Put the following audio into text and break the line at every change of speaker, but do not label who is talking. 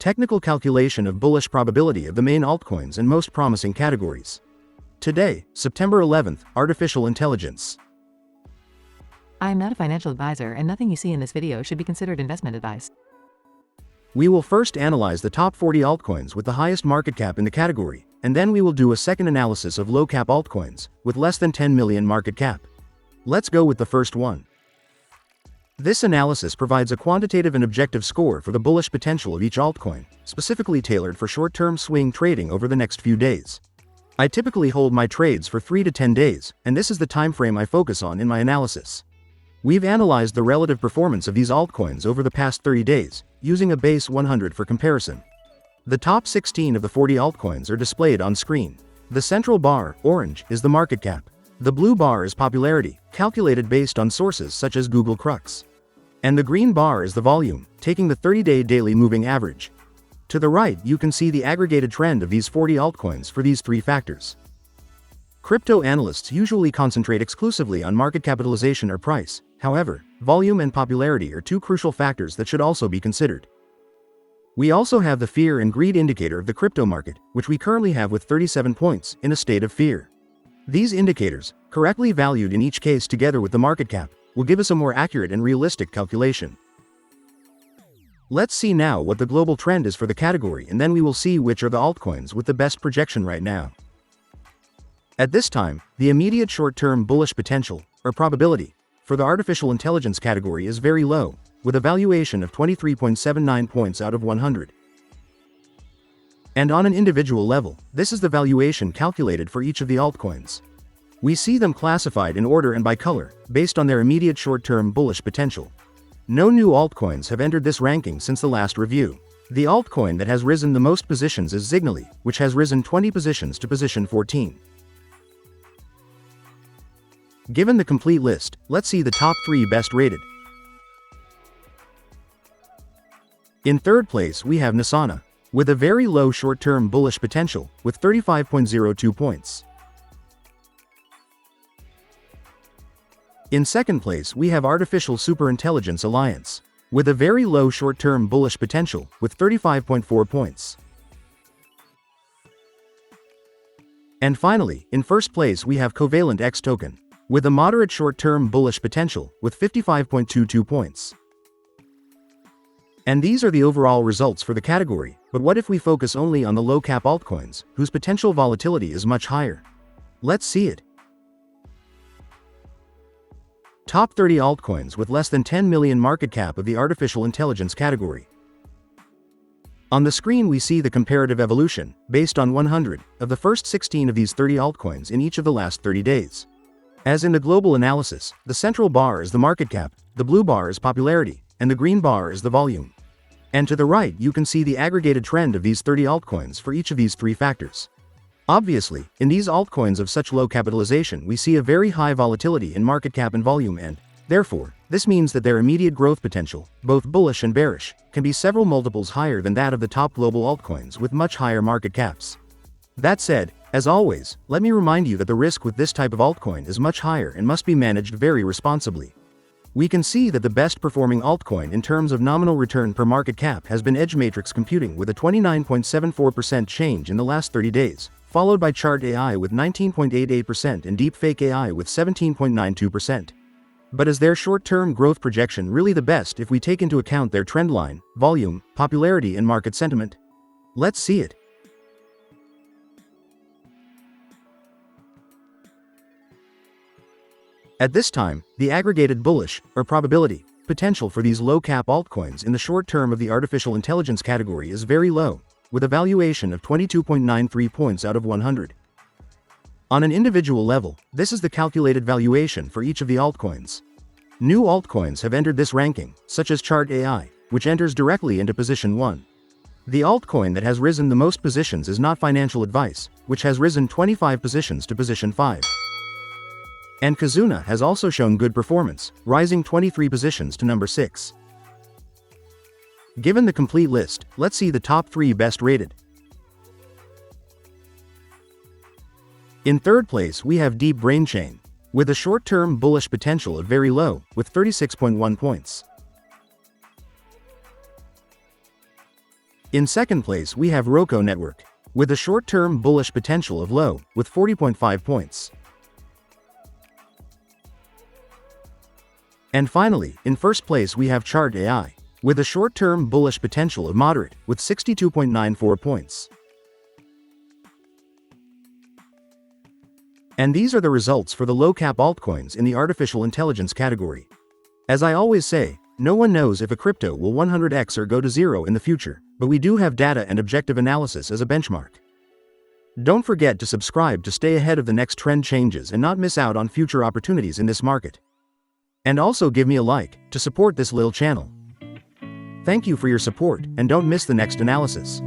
Technical calculation of bullish probability of the main altcoins and most promising categories. Today, September 11th, Artificial Intelligence.
I am not a financial advisor and nothing you see in this video should be considered investment advice.
We will first analyze the top 40 altcoins with the highest market cap in the category, and then we will do a second analysis of low-cap altcoins, with less than 10 million market cap. Let's go with the first one. This analysis provides a quantitative and objective score for the bullish potential of each altcoin, specifically tailored for short-term swing trading over the next few days. I typically hold my trades for 3 to 10 days, and this is the time frame I focus on in my analysis. We've analyzed the relative performance of these altcoins over the past 30 days, using a base 100 for comparison. The top 16 of the 40 altcoins are displayed on screen. The central bar, orange, is the market cap. The blue bar is popularity, calculated based on sources such as Google Crux. And the green bar is the volume, taking the 30-day daily moving average. To the right, you can see the aggregated trend of these 40 altcoins for these three factors. Crypto analysts usually concentrate exclusively on market capitalization or price. However, volume and popularity are two crucial factors that should also be considered. We also have the fear and greed indicator of the crypto market, which we currently have with 37 points, in a state of fear. These indicators, correctly valued in each case together with the market cap, will give us a more accurate and realistic calculation. Let's see now what the global trend is for the category, and then we will see which are the altcoins with the best projection right now. At this time, the immediate short-term bullish potential, or probability, for the artificial intelligence category is very low, with a valuation of 23.79 points out of 100. And on an individual level, this is the valuation calculated for each of the altcoins. We see them classified in order and by color, based on their immediate short-term bullish potential. No new altcoins have entered this ranking since the last review. The altcoin that has risen the most positions is Zignally, which has risen 20 positions to position 14. Given the complete list, let's see the top 3 best rated. In third place we have Nosana, with a very low short-term bullish potential, with 35.02 points. In second place we have Artificial Superintelligence Alliance, with a very low short-term bullish potential, with 35.4 points. And finally, in first place we have Covalent X Token, with a moderate short-term bullish potential, with 55.22 points. And these are the overall results for the category, but what if we focus only on the low-cap altcoins, whose potential volatility is much higher? Let's see it. Top 30 altcoins with less than 10 million market cap of the artificial intelligence category. On the screen we see the comparative evolution, based on 100, of the first 16 of these 30 altcoins in each of the last 30 days. As in the global analysis, the central bar is the market cap, the blue bar is popularity, and the green bar is the volume. And to the right you can see the aggregated trend of these 30 altcoins for each of these three factors. Obviously, in these altcoins of such low capitalization we see a very high volatility in market cap and volume, and, therefore, this means that their immediate growth potential, both bullish and bearish, can be several multiples higher than that of the top global altcoins with much higher market caps. That said, as always, let me remind you that the risk with this type of altcoin is much higher and must be managed very responsibly. We can see that the best performing altcoin in terms of nominal return per market cap has been Edge Matrix Computing with a 29.74% change in the last 30 days, followed by ChartAI with 19.88% and Deepfake AI with 17.92%. But is their short-term growth projection really the best if we take into account their trendline, volume, popularity and market sentiment? Let's see it. At this time, the aggregated bullish, or probability, potential for these low-cap altcoins in the short term of the artificial intelligence category is very low, with a valuation of 22.93 points out of 100. On an individual level, this is the calculated valuation for each of the altcoins. New altcoins have entered this ranking, such as ChartAI, which enters directly into position 1. The altcoin that has risen the most positions is Not Financial Advice, which has risen 25 positions to position 5. And Kazuna has also shown good performance, rising 23 positions to number 6. Given the complete list, let's see the top 3 best rated. In third place we have DeepBrain Chain, with a short-term bullish potential of very low, with 36.1 points. In second place we have Roko Network, with a short-term bullish potential of low, with 40.5 points. And finally, in first place we have ChartAI, with a short-term bullish potential of moderate, with 62.94 points. And these are the results for the low-cap altcoins in the artificial intelligence category. As I always say, no one knows if a crypto will 100x or go to zero in the future, but we do have data and objective analysis as a benchmark. Don't forget to subscribe to stay ahead of the next trend changes and not miss out on future opportunities in this market. And also give me a like to support this little channel. Thank you for your support, and don't miss the next analysis.